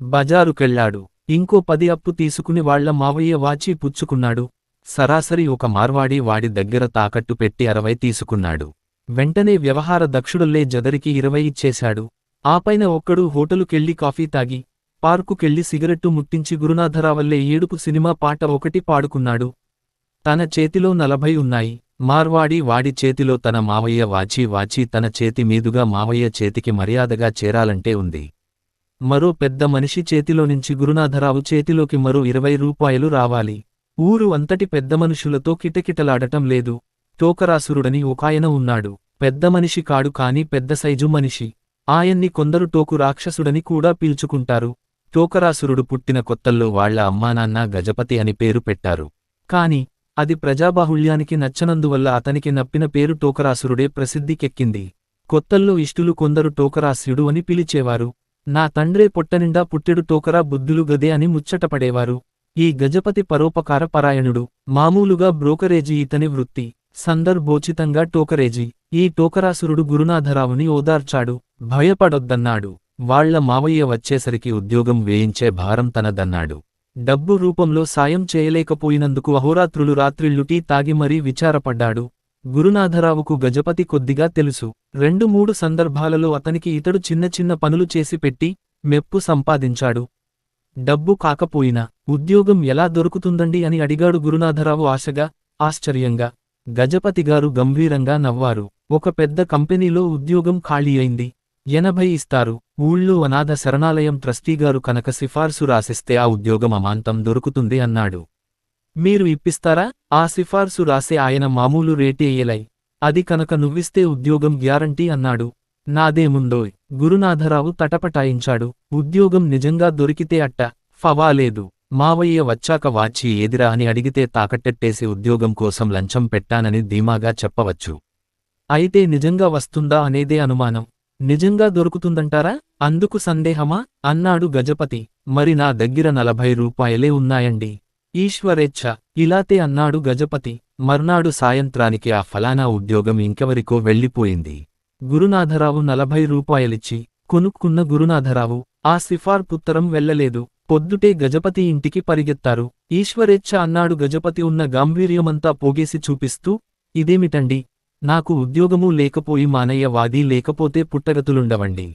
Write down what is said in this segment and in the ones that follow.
బజారుకెళ్ళాడు. ఇంకో 10 అప్పు తీసుకుని వాళ్ల మావయ్య వాచి పుచ్చుకున్నాడు. సరాసరి ఒక మార్వాడి వాడి దగ్గర తాకట్టు పెట్టి 60 తీసుకున్నాడు. వెంటనే వ్యవహార దక్షుడల్లే జదరికి 20 ఇచ్చేశాడు. ఆపైన ఒక్కడు హోటలుకెళ్ళి కాఫీ తాగి, పార్కుకెళ్ళి సిగరెట్టు ముట్టించి గురునాథరావల్లే ఏడుపు సినిమా పాట ఒకటి పాడుకున్నాడు. తన చేతిలో 40 ఉన్నాయి. మార్వాడి వాడి చేతిలో తన మావయ్య వాచి తన చేతి మీదుగా మావయ్య చేతికి మర్యాదగా చేరాలంటే ఉంది. మరో పెద్ద మనిషి చేతిలోనుంచి గురునాథరావు చేతిలోకి మరో 20 రూపాయలు రావాలి. ఊరు అంతటి పెద్ద మనుషులతో కిటకిటలాడటం లేదు. టోకరాసురుడని ఒకాయన ఉన్నాడు. పెద్ద మనిషి కాడు కాని పెద్ద సైజు మనిషి. ఆయన్ని కొందరు టోకు రాక్షసుడని కూడా పీల్చుకుంటారు. టోకరాసురుడు పుట్టిన కొత్తల్లో వాళ్ల అమ్మానాన్న గజపతి అని పేరు పెట్టారు. కాని అది ప్రజాబాహుళ్యానికి నచ్చనందువల్ల అతనికి నప్పిన పేరు టోకరాసురుడే ప్రసిద్ధికెక్కింది. కొత్తల్లో ఇష్టులు కొందరు టోకరాస్యుడు అని పిలిచేవారు. నా తండ్రే పొట్టనిండా పుట్టెడు టోకరా బుద్ధులు గదే అని ముచ్చటపడేవారు. ఈ గజపతి పరోపకార పరాయణుడు. మామూలుగా బ్రోకరేజీ ఇతని వృత్తి. సందర్భోచితంగా టోకరేజీ. ఈ టోకరాసురుడు గురునాథరావుని ఓదార్చాడు. భయపడొద్దన్నాడు. వాళ్ల మావయ్య వచ్చేసరికి ఉద్యోగం వేయించే భారం తనదన్నాడు. డబ్బు రూపంలో సాయం చేయలేకపోయినందుకు అహోరాత్రులు రాత్రిళ్లు టీ తాగి మరీ విచారపడ్డాడు. గురునాథరావుకు గజపతి కొద్దిగా తెలుసు. 2-3 సందర్భాలలో అతనికి ఇతడు చిన్న చిన్న పనులు చేసి పెట్టి మెప్పు సంపాదించాడు. డబ్బు కాకపోయినా ఉద్యోగం ఎలా దొరుకుతుందండి అని అడిగాడు గురునాథరావు ఆశగా, ఆశ్చర్యంగా. గజపతిగారు గంభీరంగా నవ్వారు. ఒక పెద్ద కంపెనీలో ఉద్యోగం ఖాళీ అయింది. 80 ఇస్తారు. ఊళ్ళో అనాథ శరణాలయం ట్రస్టీగారు కనుక సిఫార్సు రాసిస్తే ఆ ఉద్యోగం అమాంతం దొరుకుతుంది అన్నాడు. మీరు ఇప్పిస్తారా? ఆ సిఫార్సు రాసే ఆయన మామూలు రేటే ఏలై. అది కనుక నువ్విస్తే ఉద్యోగం గ్యారంటీ అన్నాడు. నాదేముందోయ్. గురునాథరావు తటపటాయించాడు. ఉద్యోగం నిజంగా దొరికితే అట్ట ఫవాలేదు. మావయ్య వచ్చాక వాచి ఏదిరా అని అడిగితే తాకట్టెట్టేసి ఉద్యోగం కోసం లంచం పెట్టానని ధీమాగా చెప్పవచ్చు. అయితే నిజంగా వస్తుందా అనేదే అనుమానం. నిజంగా దొరుకుతుందంటారా? అందుకు సందేహమా? అన్నాడు గజపతి. మరి నా దగ్గర 40 రూపాయలే ఉన్నాయండి. ఈశ్వరేచ్ఛ. ఇలాతే అన్నాడు గజపతి. మర్నాడు సాయంత్రానికి ఆ ఫలానా ఉద్యోగం ఇంకెవరికో వెళ్ళిపోయింది. గురునాథరావు 40 రూపాయలిచ్చి కొనుక్కున్న గురునాథరావు ఆ సిఫార్పుత్తరం వెళ్ళలేదు. పొద్దుటే గజపతి ఇంటికి పరిగెత్తారు. ఈశ్వరేచ్ఛ అన్నాడు గజపతి ఉన్న గాంభీర్యమంతా పోగేసి చూపిస్తూ. ఇదేమిటండి? నాకు ఉద్యోగమూ లేకపోయి మానయ్య వాది లేకపోతే పుట్టగతులుండవండి.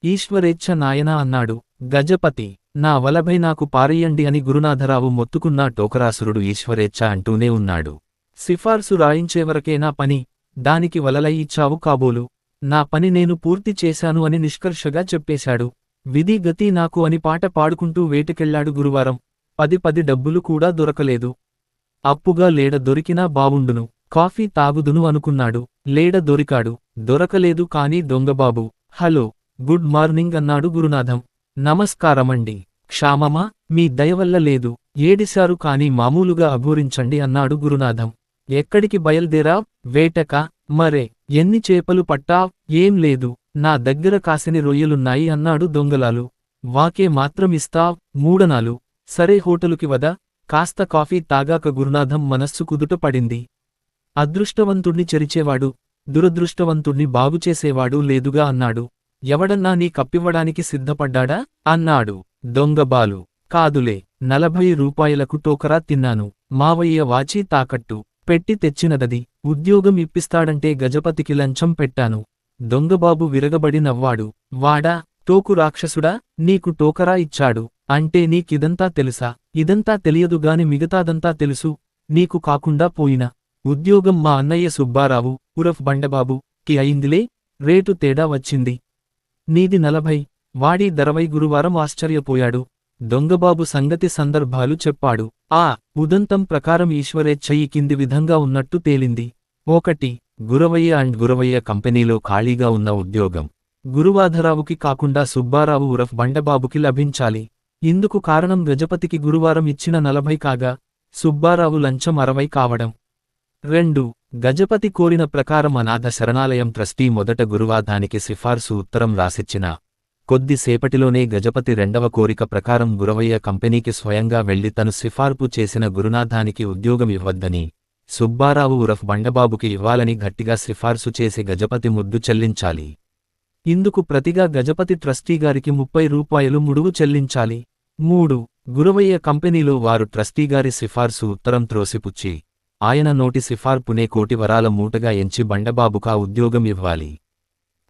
ఈశ్వరేచ్ఛ నాయనా అన్నాడు గజపతి. నా వలభై నాకు పారెయ్యండి అని గురునాథరావు మొత్తుకున్నా టోకరాసురుడు ఈశ్వరేచ్ఛ అంటూనే ఉన్నాడు. సిఫార్సు రాయించేవరకేనా పని? దానికి వలలై ఇచ్చావు కాబోలు. నా పని నేను పూర్తి చేశాను అని నిష్కర్షగా చెప్పేశాడు. విధి గతి నాకు అని పాట పాడుకుంటూ వేటకెళ్లాడు గురువారం. 10 డబ్బులు కూడా దొరకలేదు. అప్పుగా లేడ దొరికినా బావుండును. కాఫీ తాగుదును అనుకున్నాడు. లేడ దొరికాడు. దొరకలేదు కాని దొంగబాబు. హలో, గుడ్ మార్నింగ్ అన్నాడు గురునాథం. నమస్కారమండి. క్షామమా? మీ దయవల్ల లేదు. ఏడిశారు కాని మామూలుగా అఘోరించండి అన్నాడు గురునాథం. ఎక్కడికి బయల్దేరావ్? వేటకా? మరే, ఎన్ని చేపలు పట్టావ్? ఏం లేదు. నా దగ్గర కాసిని రొయ్యలున్నాయి అన్నాడు దొంగలాలు. వాకే మాత్రం ఇస్తావ్? 3 సరే హోటలుకి వద. కాస్త కాఫీ తాగాక గురునాథం మనస్సు కుదుట పడింది. అదృష్టవంతుణ్ణి చెరిచేవాడు, దురదృష్టవంతుణ్ణి బాగుచేసేవాడు లేదుగా అన్నాడు. ఎవడన్నా నీ కప్పివ్వడానికి సిద్ధపడ్డాడా? అన్నాడు. దొంగబాలు. కాదులే, 40 రూపాయలకు టోకరా తిన్నాను. మావయ్య వాచి తాకట్టు పెట్టి తెచ్చినదది. ఉద్యోగం ఇప్పిస్తాడంటే గజపతికి లంచం పెట్టాను. దొంగబాబు విరగబడి నవ్వాడు. వాడా? టోకు రాక్షసుడా? నీకు టోకరా ఇచ్చాడు అంటే నీకిదంతా తెలుసా? ఇదంతా తెలియదుగాని మిగతాదంతా తెలుసు. నీకు కాకుండా పోయినా ఉద్యోగం మా అన్నయ్య సుబ్బారావు ఉరఫ్ బండబాబు కి అయిందిలే. రేటు తేడా వచ్చింది. నీది 40, వాడి 60. గురువారం ఆశ్చర్యపోయాడు. దొంగబాబు సంగతి సందర్భాలు చెప్పాడు. ఆ ఉదంతం ప్రకారం ఈశ్వరేచ్ఛ ఈ కింది విధంగా ఉన్నట్టు తేలింది. 1. గురవయ్య అండ్ గురవయ్య కంపెనీలో ఖాళీగా ఉన్న ఉద్యోగం గురువాధరావుకి కాకుండా సుబ్బారావు ఉరఫ్ బండబాబుకి లభించాలి. ఇందుకు కారణం గజపతికి గురువారం ఇచ్చిన 40 కాగా సుబ్బారావు లంచం 60 కావడం. 2. గజపతి కోరిన ప్రకారం అనాథ శరణాలయం ట్రస్టీ మొదట గురువాధానికి సిఫార్సు ఉత్తరం రాసిచ్చిన కొద్దిసేపటిలోనే గజపతి 2వ కోరిక ప్రకారం గురవయ్య కంపెనీకి స్వయంగా వెళ్లి తను సిఫార్పు చేసిన గురునాథానికి ఉద్యోగం ఇవ్వద్దని, సుబ్బారావు ఉరఫ్ బండబాబుకి ఇవ్వాలని గట్టిగా సిఫార్సు చేసి గజపతి ముద్దు చెల్లించాలి. ఇందుకు ప్రతిగా గజపతి ట్రస్టీగారికి 30 రూపాయలు ముడువు చెల్లించాలి. 3. గురవయ్య కంపెనీలో వారు ట్రస్టీగారి సిఫార్సు ఉత్తరం త్రోసిపుచ్చి ఆయన నోటి సిఫార్పునే కోటి వరాల మూటగా ఎంచి బండబాబుకా ఉద్యోగం ఇవ్వాలి.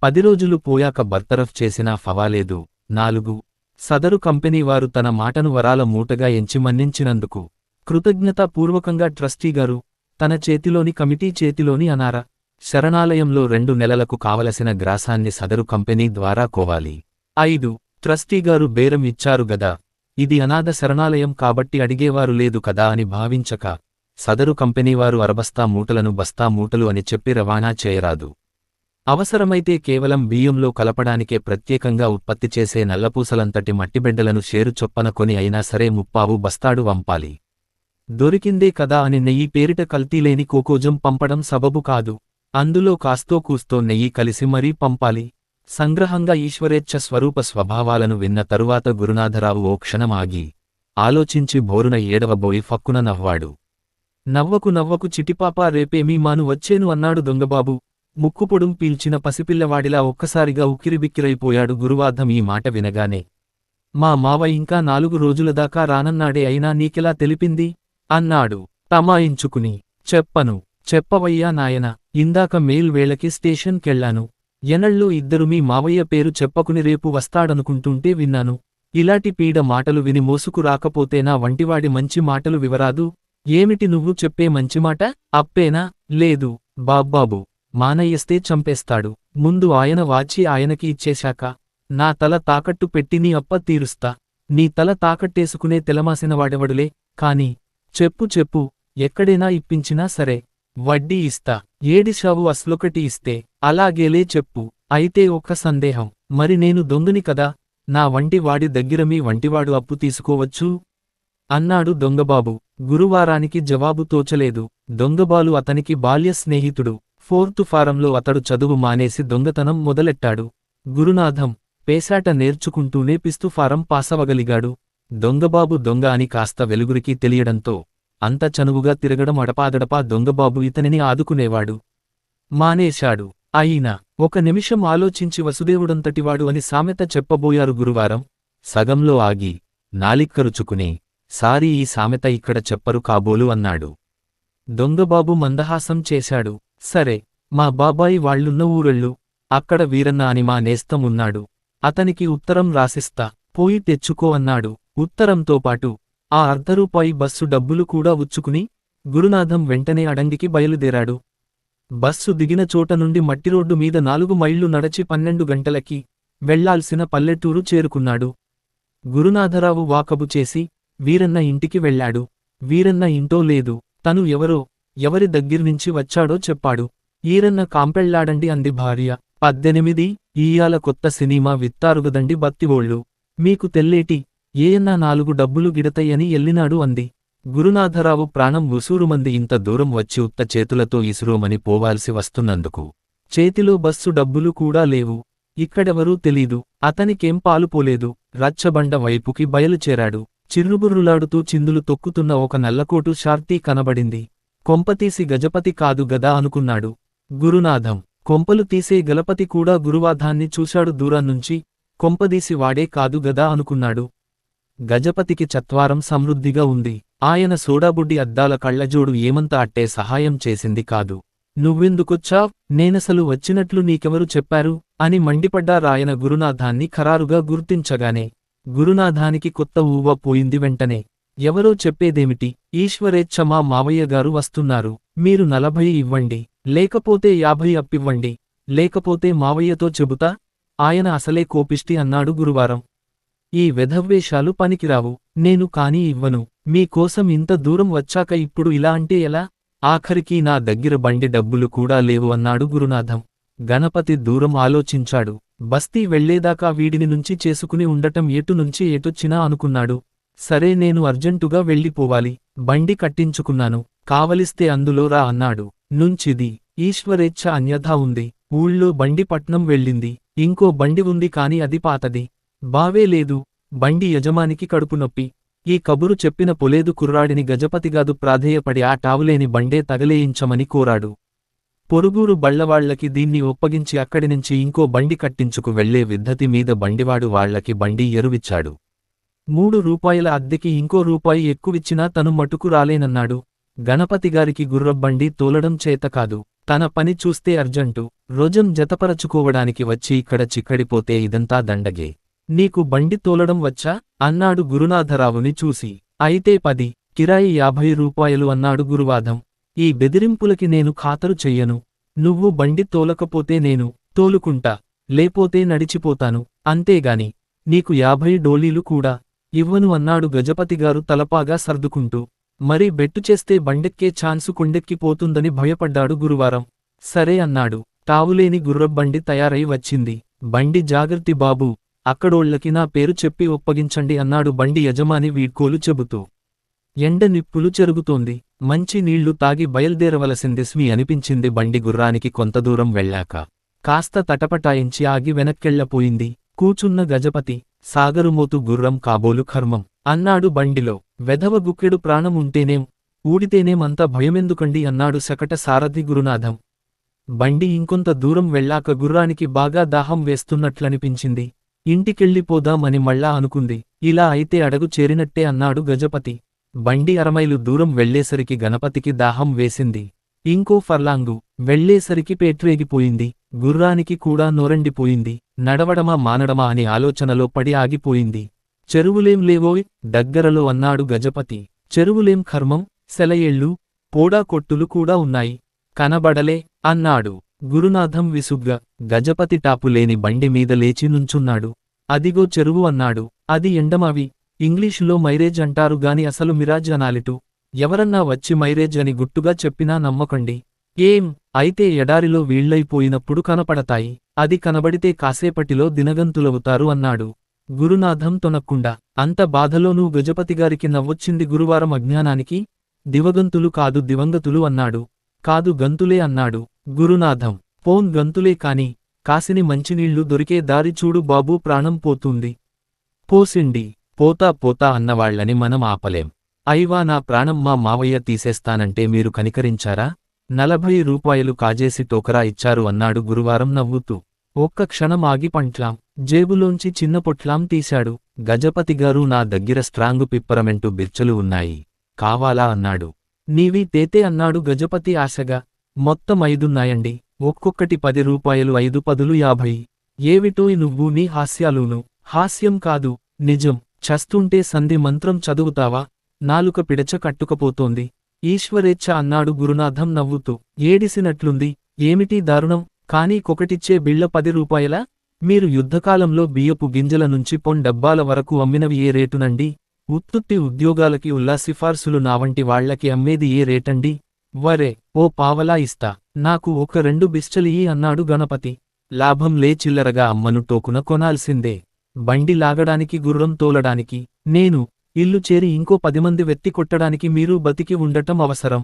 10 రోజులు పోయాక బర్తరఫ్ చేసినా ఫవాలేదు. 4. సదరు కంపెనీ వారు తన మాటను వరాల మూటగా ఎంచి మన్నించినందుకు కృతజ్ఞతాపూర్వకంగా ట్రస్టీగారు తన చేతిలోని కమిటీ చేతిలోని అనార శరణాలయంలో 2 నెలలకు కావలసిన గ్రాసాన్ని సదరు కంపెనీ ద్వారా కోవాలి. 5. ట్రస్టీగారు బేరం ఇచ్చారు గదా, ఇది అనాథ శరణాలయం కాబట్టి అడిగేవారు లేదు కదా అని భావించక సదరు కంపెనీవారు అరబస్తా మూటలను బస్తా మూటలు అని చెప్పి రవాణా చేయరాదు. అవసరమైతే కేవలం బియ్యంలో కలపడానికే ప్రత్యేకంగా ఉత్పత్తి చేసే నల్లపూసలంతటి మట్టిబెడ్డలను షేరు చొప్పన కొని అయినా సరే 30 బస్తాడు వంపాలి. దొరికిందే కదా అని నెయ్యి పేరిట కల్తీలేని కోకోజం పంపడం సబబు కాదు. అందులో కాస్తో కూస్తో నెయ్యి కలిసి మరీ పంపాలి. సంగ్రహంగా ఈశ్వరేచ్ఛ స్వరూప స్వభావాలను విన్న తరువాత గురునాథరావు ఓ క్షణం ఆగి ఆలోచించి బోరున ఏడవబోయి ఫక్కున నవ్వాడు. నవ్వకు చిటిపాపా రేపేమీ మాను వచ్చేను అన్నాడు దొంగబాబు. ముక్కుపొడుం పీల్చిన పసిపిల్లవాడిలా ఒక్కసారిగా ఉక్కిరిబిక్కిరైపోయాడు గురువార్థం ఈ మాట వినగానే. మా మావ ఇంకా 4 రోజులదాకా రానన్నాడే అయినా నీకెలా తెలిపింది అన్నాడు తమాయించుకుని. చెప్పవయ్యా నాయన, ఇందాక మెయిల్ వేళకి స్టేషన్ కెళ్లాను. ఎనళ్ళో ఇద్దరు మీ మావయ్య పేరు చెప్పకుని రేపు వస్తాడనుకుంటుంటే విన్నాను. ఇలాటి పీడ మాటలు విని మోసుకు రాకపోతే నా వంటివాడి మంచి మాటలు వివరాదు. ఏమిటి నువ్వు చెప్పే మంచిమాట? అప్పేనా? లేదు బాబ్బాబు, మానయ్యస్తే చంపేస్తాడు. ముందు ఆయన వాచి ఆయనకి ఇచ్చేశాక నా తల తాకట్టు పెట్టి నీ అప్ప తీరుస్తా. నీ తల తాకట్టేసుకునే తెలమాసినవాడెవడులే. కాని చెప్పు ఎక్కడైనా ఇప్పించినా సరే వడ్డీ ఇస్తా. ఏడిశావు అస్లొకటి ఇస్తే. అలాగేలే చెప్పు. అయితే ఒక్క సందేహం, మరి నేను దొంగని కదా, నా వంటి వాడి దగ్గర మీ వంటివాడు అప్పు తీసుకోవచ్చు అన్నాడు దొంగబాబు. గురువారానికి జవాబు తోచలేదు. దొంగబాలు అతనికి బాల్య స్నేహితుడు. 4th ఫారంలో అతడు చదువు మానేసి దొంగతనం మొదలెట్టాడు. గురునాథం పేశాట నేర్చుకుంటూనే పిస్తు ఫారం పాసవగలిగాడు. దొంగబాబు దొంగ అని కాస్త వెలుగురికి తెలియడంతో అంత చనువుగా తిరగడం అడపాదడపా దొంగబాబు ఇతనిని ఆదుకునేవాడు. మానేశాడు. అయినా ఒక నిమిషం ఆలోచించి వసుదేవుడంతటివాడు అని సామెత చెప్పబోయారు గురువారం. సగంలో ఆగి నాలిక్కరుచుకుని సారీ, ఈ సామెత ఇక్కడ చెప్పరు కాబోలు అన్నాడు. దొంగబాబు మందహాసం చేశాడు. సరే, మా బాబాయి వాళ్ళున్న ఊరెళ్ళు. అక్కడ వీరన్న అని మా నేస్తం ఉన్నాడు. అతనికి ఉత్తరం రాసిస్తా, పోయి తెచ్చుకో అన్నాడు. ఉత్తరంతో పాటు ఆ ₹1 బస్సు డబ్బులు కూడా ఉచ్చుకుని గురునాథం వెంటనే అడంగికి బయలుదేరాడు. బస్సు దిగిన చోట నుండి మట్టిరోడ్డు మీద 4 మైళ్లు నడచి 12 గంటలకి వెళ్లాల్సిన పల్లెటూరు చేరుకున్నాడు. గురునాథరావు వాకబు చేసి వీరన్న ఇంటికి వెళ్లాడు. వీరన్న ఇంటో లేదు. తను ఎవరి దగ్గర్నించి వచ్చాడో చెప్పాడు. ఈరన్న కాంపెళ్లాడండి అంది భార్య. 18 ఈయాల కొత్త సినిమా విత్తారుగదండి బత్తివోళ్ళు. మీకు తెల్లేటి ఏయన్నా 4 డబ్బులు గిడతయ్యని ఎల్లినాడు అంది. గురునాథరావు ప్రాణం ఉసూరుమంది. ఇంత దూరం వచ్చి ఉత్త చేతులతో ఇసురోమని పోవాల్సి వస్తున్నందుకు చేతిలో బస్సు డబ్బులు కూడా లేవు. ఇక్కడెవరూ తెలీదు. అతనికేం పాలుపోలేదు. రచ్చబండ వైపుకి బయలుచేరాడు. చిర్రుబుర్రులాడుతూ చిందులు తొక్కుతున్న ఒక నల్లకోటు షార్తీ కనబడింది. కొంపతీసి గజపతి కాదు గదా అనుకున్నాడు. గురునాథం కొంపలు తీసే గలపతి కూడా గురువాధాన్ని చూశాడు దూరాన్నుంచి. కొంపదీసి వాడే కాదు గదా అనుకున్నాడు. గజపతికి చత్వారం సమృద్ధిగా ఉంది. ఆయన సోడాబుడ్డి అద్దాల కళ్లజోడు ఏమంత అట్టే సహాయం చేసింది కాదు. నువ్వెందుకొచ్చావ్? నేనసలు వచ్చినట్లు నీకెవరు చెప్పారు అని మండిపడ్డా రాయన గురునాథాన్ని ఖరారుగా గుర్తించగానే. గురునాథానికి కొత్త ఊవ పోయింది. వెంటనే ఎవరో చెప్పేదేమిటి, ఈశ్వరేచ్ఛ మా మావయ్యగారు వస్తున్నారు. మీరు 40 ఇవ్వండి, లేకపోతే 50 అప్పివ్వండి, లేకపోతే మావయ్యతో చెబుతా. ఆయన అసలే కోపిష్టి అన్నాడు గురువారం. ఈ వెధవ్వేషాలు పనికిరావు. నేను కాని ఇవ్వను. మీకోసం ఇంత దూరం వచ్చాక ఇప్పుడు ఇలా అంటే ఎలా? ఆఖరికి నా దగ్గర బండి డబ్బులు కూడా లేవు అన్నాడు గురునాథం. గణపతి దూరం ఆలోచించాడు. బస్తీ వెళ్లేదాకా వీడిని నుంచి చేసుకుని ఉండటం ఎటు నుంచి ఎటొచ్చినా అనుకున్నాడు. సరే, నేను అర్జెంటుగా వెళ్ళిపోవాలి. బండి కట్టించుకున్నాను, కావలిస్తే అందులో రా అన్నాడు. నుంచిది ఈశ్వరేచ్ఛ అన్యథా ఉంది. ఊళ్ళో బండి పట్నం వెళ్ళింది. ఇంకో బండి ఉంది కాని అది పాతది. బావేలేదు. బండి యజమానికి కడుపునొప్పి. ఈ కబురు చెప్పిన పొలేదు కుర్రాడిని గజపతిగాదు ప్రాధేయపడి ఆ టావులేని బండే తగలేయించమని కోరాడు. పొరుగురు బళ్లవాళ్లకి దీన్ని ఒప్పగించి అక్కడినుంచి ఇంకో బండి కట్టించుకు వెళ్లే విద్ధతి మీద బండివాడు వాళ్లకి బండి ఎరువిచ్చాడు. 3 రూపాయల అద్దెకి ఇంకో రూపాయి ఎక్కువిచ్చినా తను మటుకు రాలేనన్నాడు. గణపతిగారికి గుర్రబ్బండి తోలడం చేతకాదు. తన పని చూస్తే అర్జంటు. రోజం జతపరచుకోవడానికి వచ్చి ఇక్కడ చిక్కడిపోతే ఇదంతా దండగే. నీకు బండి తోలడం వచ్చా? అన్నాడు గురునాథరావుని చూసి. అయితే 10, కిరాయి 50 రూపాయలు అన్నాడు గురువాధం. ఈ బెదిరింపులకి నేను ఖాతరు చెయ్యను. నువ్వు బండి తోలకపోతే నేను తోలుకుంటా, లేపోతే నడిచిపోతాను, అంతేగాని నీకు 50 డోలీలు కూడా ఇవ్వను అన్నాడు గజపతిగారు తలపాగా సర్దుకుంటూ. మరి బెట్టు చేస్తే బండెక్కే ఛాన్సు కొండెక్కిపోతుందని భయపడ్డాడు గురువారం. సరే అన్నాడు. తావులేని గుర్రబ్బండి తయారై వచ్చింది. బండి జాగ్రత్తి బాబూ, అక్కడోళ్లకి నా పేరు చెప్పి ఒప్పగించండి అన్నాడు బండి యజమాని వీడ్కోలు చెబుతూ. ఎండ నిప్పులు చెరుగుతోంది. మంచి నీళ్లు తాగి బయల్దేరవలసిందిస్మి అనిపించింది బండి గుర్రానికి కొంత దూరం వెళ్ళాక. కాస్త తటపటాయించి ఆగి వెనక్కెళ్లపోయింది. కూచున్న గజపతి, సాగరుమోతు గుర్రం కాబోలు ఖర్మం అన్నాడు బండిలో. వెధవ గుక్కెడు ప్రాణం ఉంటేనేం, ఊడితేనేం అంత భయమెందుకండి అన్నాడు శకట సారథి గురునాథం. బండి ఇంకొంత దూరం వెళ్ళాక గుర్రానికి బాగా దాహం వేస్తున్నట్లనిపించింది. ఇంటికెళ్ళిపోదామని మళ్ళా అనుకుంది. ఇలా అయితే అడగు చేరినట్టే అన్నాడు గజపతి. బండి 1/2 మైలు దూరం వెళ్లేసరికి గణపతికి దాహం వేసింది. ఇంకో ఫర్లాంగు వెళ్లేసరికి పేట్రేగిపోయింది. గుర్రానికి కూడా నోరండిపోయింది. నడవడమా మానడమా అని ఆలోచనలో పడి ఆగిపోయింది. చెరువులేం లేవోయ్ దగ్గరలో అన్నాడు గజపతి. చెరువులేం ఖర్మం, సెలయేళ్ళు, పోడా కొట్టులు కూడా ఉన్నాయి. కనబడలే అన్నాడు గురునాథం విసుగ్గా. గజపతి టాపులేని బండి మీద లేచి నుంచున్నాడు. అదిగో చెరువు అన్నాడు. అది ఎండమావి. ఇంగ్లీషులో మైరేజ్ అంటారు గాని అసలు మిరాజ్ అనాలిటు. ఎవరన్నా వచ్చి మైరేజ్ అని గుట్టుగా చెప్పినా నమ్మకండి. ఏం అయితే ఎడారిలో వీళ్లైపోయినప్పుడు కనపడతాయి. అది కనబడితే కాసేపటిలో దినగంతులవుతారు అన్నాడు గురునాథం తొనక్కుండా. అంత బాధలోనూ గజపతిగారికి నవ్వొచ్చింది గురువారం అజ్ఞానానికి. దివగంతులు కాదు దివంగతులు అన్నాడు. కాదు గంతులే అన్నాడు గురునాథం. పోన్ గంతులే కాని కాసిని మంచినీళ్లు దొరికే దారి చూడు బాబూ, ప్రాణం పోతుంది. పోసిండి. పోతా పోతా అన్నవాళ్లని మనం ఆపలేం. అయివా నా ప్రాణం మా మావయ్య తీసేస్తానంటే మీరు కనికరించారా? 40 రూపాయలు కాజేసి టోకరా ఇచ్చారు అన్నాడు గురువారం నవ్వుతూ. ఒక్క క్షణం ఆగి పంట్లాం జేబులోంచి చిన్న పొట్లాం తీశాడు. గజపతిగారు నా దగ్గర స్ట్రాంగు పిప్పరమెంటు బిర్చలు ఉన్నాయి, కావాలా అన్నాడు. నీవి తేతే అన్నాడు గజపతి ఆశగా. మొత్తం 5ఉన్నాయండి. ఒక్కొక్కటి 10 రూపాయలు, 5 పదులు 50. ఏవిటోయ్ నువ్వు నీ హాస్యాలూను. హాస్యం కాదు, నిజం. చస్తుంటే సంధి మంత్రం చదువుతావా? నాలుక పిడచ కట్టుకపోతోంది. ఈశ్వరేచ్ఛ అన్నాడు గురునాథం నవ్వుతూ. ఏడిసినట్లుంది. ఏమిటి దారుణం? కానీ కొకటిచ్చే బిళ్ళ 10 రూపాయలా? మీరు యుద్ధకాలంలో బియ్యపు గింజల నుంచి పొన్ డబ్బాల వరకు అమ్మినవి ఏ రేటునండి? ఉత్తుత్తి ఉద్యోగాలకి ఉల్లా సిఫార్సులు నావంటి వాళ్లకి అమ్మేది ఏ రేటండి? వరే, ఓ పావలా ఇస్తా. నాకు ఒక 2 బిస్చలియి అన్నాడు గణపతి. లాభం లే, చిల్లరగా అమ్మను టోకున కొనాల్సిందే. బండి లాగడానికి, గుర్రం తోలడానికి నేను, ఇల్లు చేరి ఇంకో 10 మంది వెత్తి కొట్టడానికి మీరు బతికి ఉండటం అవసరం.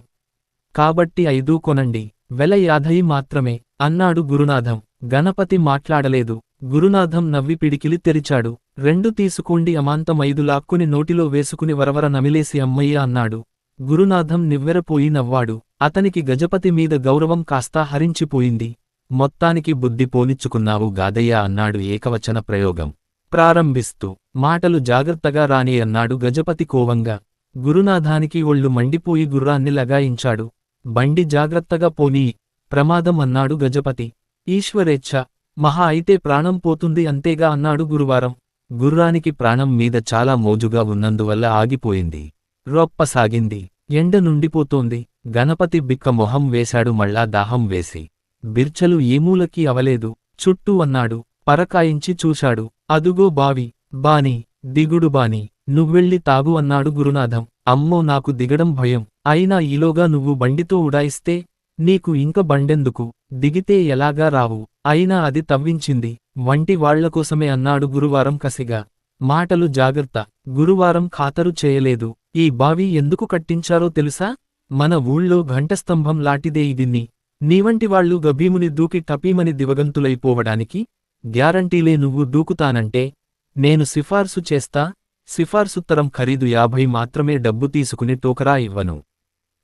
కాబట్టి 5 కొనండి. వెల 50 మాత్రమే అన్నాడు గురునాథం. గణపతి మాట్లాడలేదు. గురునాథం నవ్వి పిడికిలి తెరిచాడు. 2 తీసుకోండి అమాంతం 5 లాక్కుని నోటిలో వేసుకుని వరవర నమిలేసి అమ్మయ్య అన్నాడు. గురునాథం నివ్వెరపోయి నవ్వాడు. అతనికి గజపతి మీద గౌరవం కాస్తా హరించిపోయింది. మొత్తానికి బుద్ధి పోనిచ్చుకున్నావు గాదయ్య అన్నాడు ఏకవచన ప్రయోగం ప్రారంభిస్తూ. మాటలు జాగ్రత్తగా రాని అన్నాడు గజపతి కోవంగా. గురునాథానికి ఒళ్ళు మండిపోయి గుర్రాన్ని లగాయించాడు. బండి జాగ్రత్తగా పోనీ, ప్రమాదం అన్నాడు గజపతి. ఈశ్వరేచ్ఛ, మహా అయితే ప్రాణం పోతుంది అంతేగా అన్నాడు గురువారం. గుర్రానికి ప్రాణం మీద చాలా మోజుగా ఉన్నందువల్ల ఆగిపోయింది. రొప్పసాగింది. ఎండ నుండిపోతోంది. గణపతి బిక్క మొహం వేశాడు మళ్ళా దాహం వేసి. బిర్చలు ఏమూలకి అవలేదు. చుట్టూ అన్నాడు. పరకాయించి చూశాడు. అదుగో బావి. బాని, దిగుడు బాని. నువ్వెళ్ళి తాగు అన్నాడు గురునాథం. అమ్మో, నాకు దిగడం భయం. అయినా ఈలోగా నువ్వు బండితో ఉడాయిస్తే నీకు ఇంక బండెందుకు? దిగితే ఎలాగా రావు. అయినా అది తవ్వించింది వంటి వాళ్లకోసమే అన్నాడు గురువారం కసిగా. మాటలు జాగ్రత్త. గురువారం ఖాతరు చేయలేదు. ఈ బావి ఎందుకు కట్టించారో తెలుసా? మన ఊళ్ళో ఘంటస్తంభం లాంటిదే ఇదిన్ని. నీవంటి వాళ్ళు గభీముని దూకి టపీమని దివగంతులైపోవడానికి. గ్యారంటీలే నువ్వు దూకుతానంటే నేను సిఫార్సు చేస్తా. సిఫార్సుత్తరం ఖరీదు 50 మాత్రమే, డబ్బు తీసుకుని టోకరా ఇవ్వను.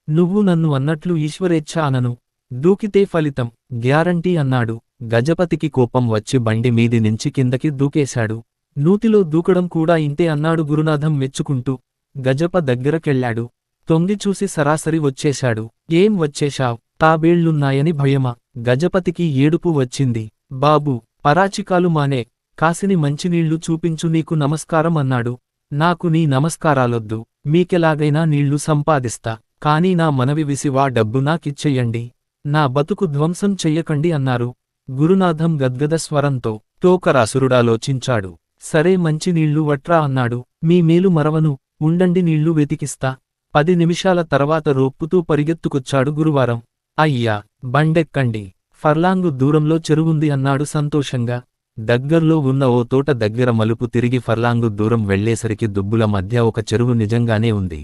నువ్వు నన్ను అన్నట్లు ఈశ్వరేచ్ఛ అనను. దూకితే ఫలితం గ్యారంటీ అన్నాడు. గజపతికి కోపం వచ్చి బండి మీది నుంచి కిందకి దూకేశాడు. నూతిలో దూకడం కూడా ఇంతే అన్నాడు గురునాథం మెచ్చుకుంటూ. గజప దగ్గరకెళ్ళాడు. తొంగి చూసి సరాసరి వచ్చేశాడు. ఏం వచ్చేశావ్? తాబేళ్లున్నాయని భయమా? గజపతికి ఏడుపు వచ్చింది. బాబూ, పరాచికాలు మానే, కాసిని మంచినీళ్లు చూపించు, నీకు నమస్కారం అన్నాడు. నాకు నీ నమస్కారాలొద్దు, మీకెలాగైనా నీళ్లు సంపాదిస్తా, కానీ నా మనవి విసివా డబ్బు నాకిచ్చెయ్యండి, నా బతుకు ధ్వంసం చెయ్యకండి అన్నారు. గురునాథం గద్గద స్వరంతో. తోకరాసురుడాలోచించాడు. సరే మంచినీళ్లు వట్రా అన్నాడు. మీ మేలు మరవను, ఉండండి నీళ్లు వెతికిస్తా. 10 నిమిషాల తర్వాత రోప్పుతూ పరిగెత్తుకొచ్చాడు గురువారం. అయ్యా, బండెక్కండి, ఫర్లాంగు దూరంలో చెరువుంది అన్నాడు సంతోషంగా. దగ్గర్లో ఉన్న ఓ తోట దగ్గర మలుపు తిరిగి ఫర్లాంగు దూరం వెళ్లేసరికి దుబ్బుల మధ్య ఒక చెరువు నిజంగానే ఉంది.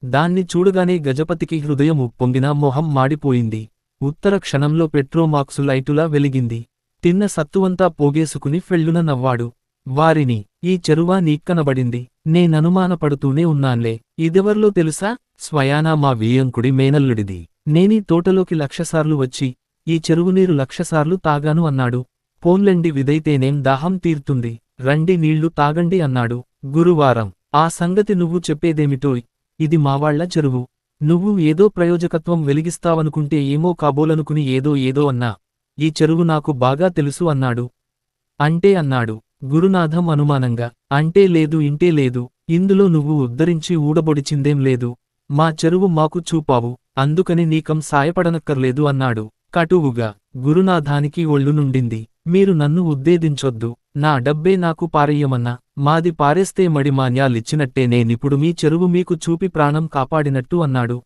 దాన్ని చూడగానే గజపతికి హృదయం ఉప్పొంగినా మొహం మాడిపోయింది. ఉత్తర క్షణంలో పెట్రోమాక్సు లైటులా వెలిగింది. తిన్న సత్తువంతా పోగేసుకుని ఫెళ్ళున నవ్వాడు. వారిని, ఈ చెరువా నీక్కనబడింది? నేననుమానపడుతూనే ఉన్నాన్లే. ఇదెవర్లో తెలుసా? స్వయానా మా వియ్యంకుడి మేనల్లుడిది. నేనీ తోటలోకి 1,00,000 సార్లు వచ్చి ఈ చెరువునీరు 1,00,000 సార్లు తాగాను అన్నాడు. పోన్లెండి, విదైతేనేం దాహం తీర్తుంది, రండి నీళ్లు తాగండి అన్నాడు. గురువారం, ఆ సంగతి నువ్వు చెప్పేదేమిటోయ్? ఇది మావాళ్ల చెరువు. నువ్వు ఏదో ప్రయోజకత్వం వెలిగిస్తావనుకుంటే ఏమో కాబోలనుకుని ఏదో అన్నా. ఈ చెరువు నాకు బాగా తెలుసు అన్నాడు. అంటే అన్నాడు గురునాథం అనుమానంగా. అంటే లేదు, ఇంటే లేదు, ఇందులో నువ్వు ఉద్ధరించి ఊడబొడిచిందేం లేదు. మా చెరువు మాకు చూపావు, అందుకని నీకం సాయపడనక్కర్లేదు అన్నాడు కటువుగా. గురునాథానికి ఒళ్ళు నుండింది. మీరు నన్ను ఉద్దేదించొద్దు, నా డబ్బే నాకు పారెయ్యమన్నా. మాది పారేస్తే మడిమాన్యాలిచ్చినట్టే, నేనిప్పుడు మీ చెరువు మీకు చూపి ప్రాణం కాపాడినట్టు అన్నాడు.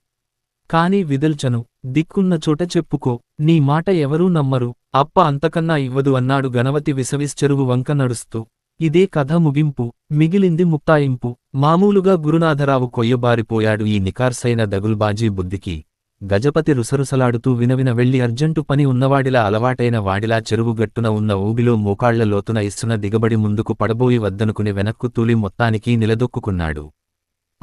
కాని విదల్చను, దిక్కున్న చోట చెప్పుకో, నీ మాట ఎవరూ నమ్మరు. అప్ప అంతకన్నా ఇవ్వదు అన్నాడు గణవతి విసవిస్ చెరువు వంక నడుస్తూ. ఇదే కథ ముగింపు. మిగిలింది ముక్తాయింపు. మామూలుగా గురునాథరావు కొయ్యబారిపోయాడు ఈ నికార్సైన దగుల్బాజీ బుద్ధికి. గజపతి రుసరుసలాడుతూ వినవిన వెళ్లి అర్జెంటు పని ఉన్నవాడిలా అలవాటైన వాడిలా చెరువు గట్టున ఉన్న ఊబిలో మోకాళ్ల లోతున ఇస్తున దిగబడి ముందుకు పడబోయి వద్దనుకుని వెనక్కు తూలి మొత్తానికి నిలదొక్కుకున్నాడు.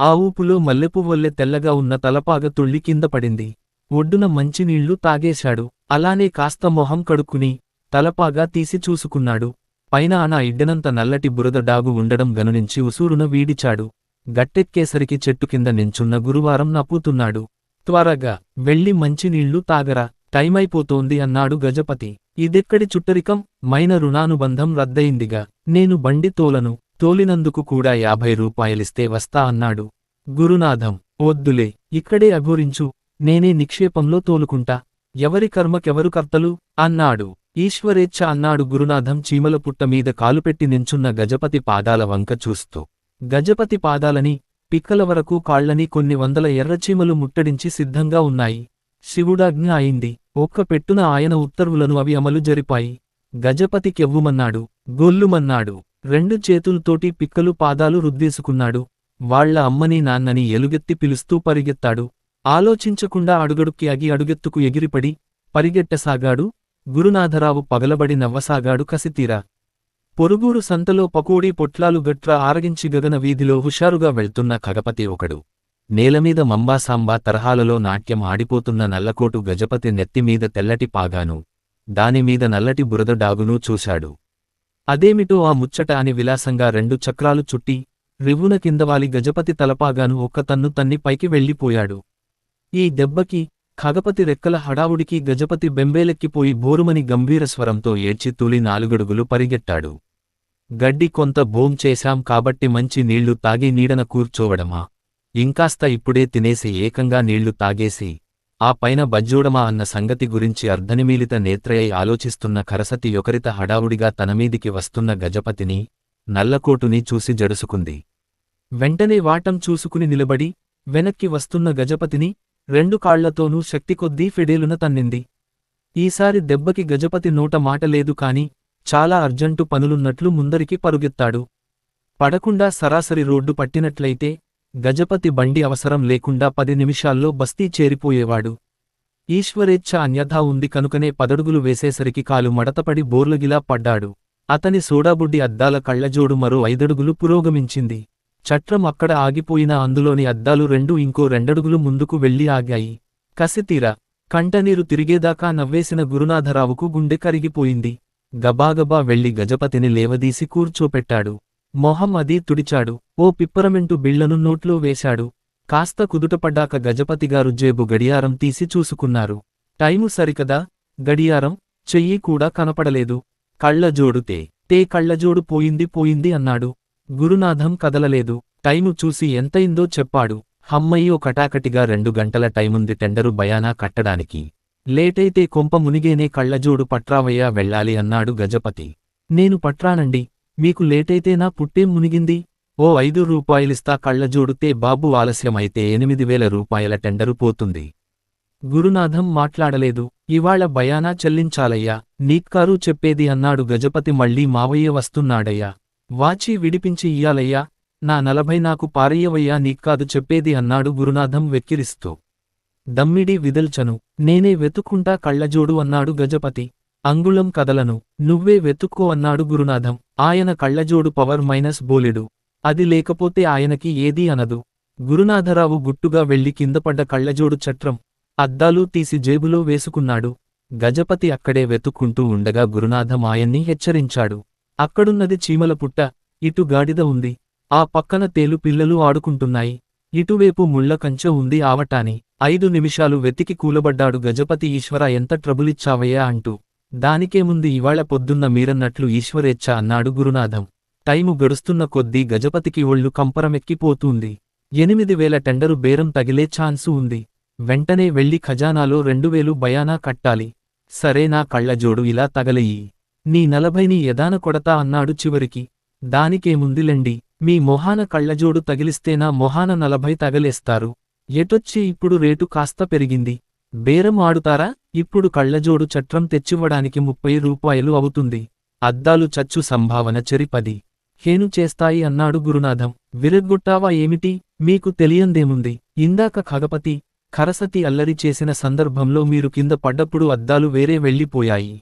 ఆ ఊపులో మల్లెపువ్వొల్లె తెల్లగా ఉన్న తలపాగ తుళ్ళి కింద పడింది. ఒడ్డున మంచినీళ్లు తాగేశాడు. అలానే కాస్త మొహం కడుక్కుని తలపాగా తీసి చూసుకున్నాడు. పైన ఆనా ఇడ్డనంత నల్లటి బురద డాగు ఉండడం గమనించి ఉసూరున వీడిచాడు. గట్టెక్కేసరికి చెట్టు కింద నించున్న గురువారం నవ్వుతున్నాడు. త్వరగా వెళ్ళి మంచినీళ్లు తాగరా, టైమైపోతోంది అన్నాడు గజపతి. ఇదెక్కడి చుట్టరికం? మైన రుణానుబంధం రద్దయిందిగా. నేను బండి తోలను, తోలినందుకు కూడా 50 రూపాయలిస్తే వస్తా అన్నాడు. గురునాథం, వద్దులే, ఇక్కడే అఘోరించు, నేనే నిక్షేపంలో తోలుకుంటా. ఎవరి కర్మకెవరు కర్తలు అన్నాడు. ఈశ్వరేచ్ఛ అన్నాడు గురునాథం చీమల పుట్ట మీద కాలుపెట్టి నించున్న గజపతి పాదాల వంక చూస్తూ. గజపతి పాదాలని, పిక్కల వరకు కాళ్లని కొన్ని వందల ఎర్రచీమలు ముట్టడించి సిద్ధంగా ఉన్నాయి. శివుడాజ్ఞ అయింది. ఒక్క పెట్టున ఆయన ఉత్తర్వులను అవి అమలు జరిపాయి. గజపతి కెవ్వుమన్నాడు, గొల్లుమన్నాడు. 2 చేతుల్తోటి పిక్కలు పాదాలు రుద్దేసుకున్నాడు. వాళ్ల అమ్మని నాన్నని ఎలుగెత్తి పిలుస్తూ పరిగెత్తాడు. ఆలోచించకుండా అడుగడుక్కి అగి అడుగెత్తుకు ఎగిరిపడి పరిగెట్టసాగాడు. గురునాథరావు పగలబడి నవ్వసాగాడు కసితీరా. పొరుగురు సంతలో పకోడీ పొట్లాలు గట్రా ఆరగించి గగన వీధిలో హుషారుగా వెళ్తున్న ఖగపతి ఒకడు. నేలమీద మంబాసాంబా తరహాలలో నాట్యం ఆడిపోతున్న నల్లకోటు గజపతి నెత్తిమీద తెల్లటి పాగాను, దానిమీద నల్లటి బురద డాగునూ చూశాడు. అదేమిటో ఆ ముచ్చట అని విలాసంగా 2 చక్రాలు చుట్టి రివ్వున కిందవాలి గజపతి తలపాగాను ఒక్క తన్ను తన్ని పైకి వెళ్ళిపోయాడు. ఈ దెబ్బకి, ఖగపతి రెక్కల హడావుడికి గజపతి బెంబేలెక్కిపోయి బోరుమని గంభీరస్వరంతో ఏడ్చి తూలి 4 అడుగులు పరిగెట్టాడు. గడ్డి కొంత భోం చేశాం కాబట్టి మంచి నీళ్లు తాగి నీడన కూర్చోవడమా, ఇంకాస్త ఇప్పుడే తినేసి ఏకంగా నీళ్లు తాగేసి ఆ పైన బజ్జోడమా అన్న సంగతి గురించి అర్ధనిమీలిత నేత్రయై ఆలోచిస్తున్న ఖరసతి యొకరిత హడావుడిగా తనమీదికి వస్తున్న గజపతిని, నల్లకోటుని చూసి జడుసుకుంది. వెంటనే వాటం చూసుకుని నిలబడి వెనక్కి వస్తున్న గజపతిని 2 కాళ్లతోనూ శక్తికొద్దీ ఫెడేలున తన్నింది. ఈసారి దెబ్బకి గజపతి నోట మాట లేదు కాని చాలా అర్జంటు పనులున్నట్లు ముందరికి పరుగెత్తాడు. పడకుండా సరాసరి రోడ్డు పట్టినట్లయితే గజపతి బండి అవసరం లేకుండా 10 నిమిషాల్లో బస్తీ చేరిపోయేవాడు. ఈశ్వరేచ్ఛ అన్యథా ఉంది కనుకనే 10 అడుగులు వేసేసరికి కాలు మడతపడి బోర్లగిలా పడ్డాడు. అతని సోడాబుడ్డి అద్దాల కళ్లజోడు మరో 5 అడుగులు పురోగమించింది. చట్రం అక్కడ ఆగిపోయినా అందులోని అద్దాలు 2 ఇంకో 2 అడుగులు ముందుకు వెళ్ళి ఆగాయి. కసితీరా కంటనీరు తిరిగేదాకా నవ్వేసిన గురునాథరావుకు గుండె కరిగిపోయింది. గబాగబా వెళ్లి గజపతిని లేవదీసి కూర్చోపెట్టాడు. మొహం అదీ తుడిచాడు. ఓ పిప్పరమెంటు బిళ్లను నోట్లో వేశాడు. కాస్త కుదుటపడ్డాక గజపతిగారు జేబు గడియారం తీసి చూసుకున్నారు. టైము సరికదా? గడియారం చెయ్యి కూడా కనపడలేదు. కళ్ళజోడుతే కళ్ళజోడు పోయింది అన్నాడు. గురునాథం కదలలేదు. టైము చూసి ఎంతయిందో చెప్పాడు. హమ్మయ్యో కటాకటిగా 2 గంటల టైముంది టెండరు బయానా కట్టడానికి. లేటైతే కొంప మునిగేనే కళ్ళజోడు పట్రావయ్యా వెళ్ళాలి అన్నాడు గజపతి. నేను పట్రానండి, మీకు లేటైతే నా పుట్టేం మునిగింది? ఓ 5 రూపాయలిస్తా కళ్ళజోడుతే బాబు ఆలస్యమైతే 8,000 రూపాయల టెండరు పోతుంది. గురునాథం మాట్లాడలేదు. ఇవాళ బయానా చెల్లించాలయ్యా, నీక్కారు చెప్పేది అన్నాడు గజపతి. మళ్ళీ మావయ్య వస్తున్నాడయ్యా, వాచి విడిపించి ఇయ్యాలయ్యా, నా 40 నాకు పారయ్యవయ్యా, నీక్కాదు చెప్పేది అన్నాడు గురునాథం వెక్కిరిస్తూ. దమ్మిడి విదల్చను, నేనే వెతుక్కుంటా కళ్ళజోడు అన్నాడు గజపతి. అంగుళం కదలను, నువ్వే వెతుక్కో అన్నాడు గురునాథం. ఆయన కళ్ళజోడు పవర్ మైనస్ బోలెడు, అది లేకపోతే ఆయనకి ఏదీ అనదు. గురునాథరావు గుట్టుగా వెళ్లి కిందపడ్డ కళ్ళజోడు చట్రం, అద్దాలు తీసి జేబులో వేసుకున్నాడు. గజపతి అక్కడే వెతుక్కుంటూ ఉండగా గురునాథం ఆయన్ని హెచ్చరించాడు. అక్కడున్నది చీమల పుట్ట, ఇటు గాడిద ఉంది, ఆ పక్కన తేలు పిల్లలు ఆడుకుంటున్నాయి, ఇటువేపు ముళ్ల కంచె ఉంది ఆవటాని. 5 నిమిషాలు వెతికి కూలబడ్డాడు గజపతి. ఈశ్వర ఎంత ట్రబులిచ్చావయ్యా అంటూ. దానికేముంది, ఇవాళ పొద్దున్న మీరన్నట్లు ఈశ్వరేచ్ఛ అన్నాడు గురునాథం. టైము గడుస్తున్న కొద్దీ గజపతికి ఒళ్ళు కంపరమెక్కిపోతూంది. 8,000 టెండరు బేరం తగిలే ఛాన్సు ఉంది. వెంటనే వెళ్లి ఖజానాలో 2,000 బయానా కట్టాలి. సరే, నా కళ్ళజోడు ఇలా తగలెయ్యి, నీ 40ని ఎదాన కొడతా అన్నాడు చివరికి. దానికేముందిలెండి, మీ మొహాన కళ్ళజోడు తగిలిస్తే నా మొహాన 40 తగలేస్తారు. ఎటొచ్చి ఇప్పుడు రేటు కాస్త పెరిగింది, బేరం ఆడుతారా? ఇప్పుడు కళ్ళజోడు చట్రం తెచ్చివ్వడానికి 30 రూపాయలు అవుతుంది. అద్దాలు చచ్చు సంభావన చెరి 10 హేను చేస్తాయి అన్నాడు గురునాథం. విరగ్గొట్టావా ఏమిటి? మీకు తెలియందేముంది, ఇందాక ఖగపతి ఖరసతి అల్లరి చేసిన సందర్భంలో మీరు కింద పడ్డప్పుడు అద్దాలు వేరే వెళ్ళిపోయాయి.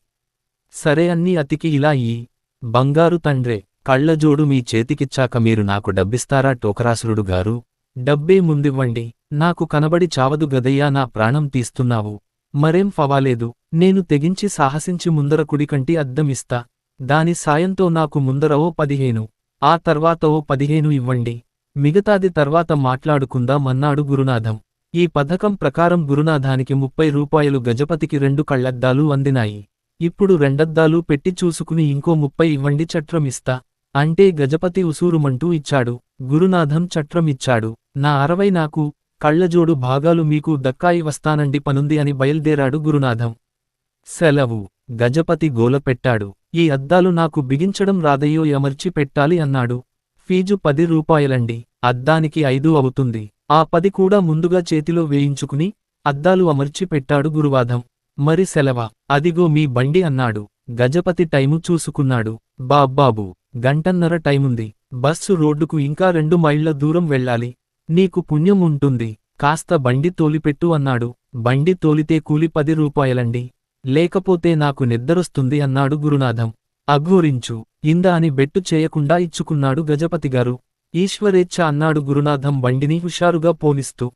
సరే, అన్నీ అతికి ఇలా ఇయ్యి. బంగారు తండ్రే, కళ్ళజోడు మీ చేతికిచ్చాక మీరు నాకు డబ్బిస్తారా టోకరాసురుడు గారు? డబ్బే ముందివ్వండి, నాకు కనబడి చావదు గదయ్యా, నా ప్రాణం తీస్తున్నావు. మరేం ఫవాలేదు, నేను తెగించి సాహసించి ముందర కుడికంటి అద్దమిస్తా. దాని సాయంతో నాకు ముందర ఓ 15, ఆ తర్వాత ఓ 15 ఇవ్వండి. మిగతాది తర్వాత మాట్లాడుకుందాం అన్నాడు గురునాథం. ఈ పథకం ప్రకారం గురునాథానికి 30 రూపాయలు, గజపతికి 2 కళ్ళద్దాలు అందినాయి. ఇప్పుడు 2 అద్దాలు పెట్టి చూసుకుని ఇంకో 30 ఇవ్వండి, చట్రం ఇస్తా అంటే గజపతి ఉసూరుమంటూ ఇచ్చాడు. గురునాథం చట్రం ఇచ్చాడు. నా 60 నాకు, కళ్ళజోడు భాగాలు మీకు దక్కాయి, వస్తానండి, పనుంది అని బయల్దేరాడు గురునాథం. సెలవు. గజపతి గోల పెట్టాడు. ఈ అద్దాలు నాకు బిగించడం రాదయ్యో, ఎమర్చి పెట్టాలి అన్నాడు. ఫీజు 10 రూపాయలండి, అద్దానికి 5 అవుతుంది. ఆ 10 కూడా ముందుగా చేతిలో వేయించుకుని అద్దాలు అమర్చి పెట్టాడు గురువాధం. మరి సెలవా? అదిగో మీ బండి అన్నాడు. గజపతి టైము చూసుకున్నాడు. బాబ్బాబు, గంటన్నర టైముంది. బస్సు రోడ్డుకు ఇంకా 2 మైళ్ల దూరం వెళ్ళాలి. నీకు పుణ్యం ఉంటుంది, కాస్త బండి తోలిపెట్టు అన్నాడు. బండి తోలితే కూలి 10 రూపాయలండి, లేకపోతే నాకు నిద్దరొస్తుంది అన్నాడు గురునాథం. అఘోరించు ఇందా అని బెట్టు చేయకుండా ఇచ్చుకున్నాడు గజపతిగారు. ఈశ్వరేచ్ఛ అన్నాడు గురునాథం బండిని హుషారుగా పోనిస్తూ.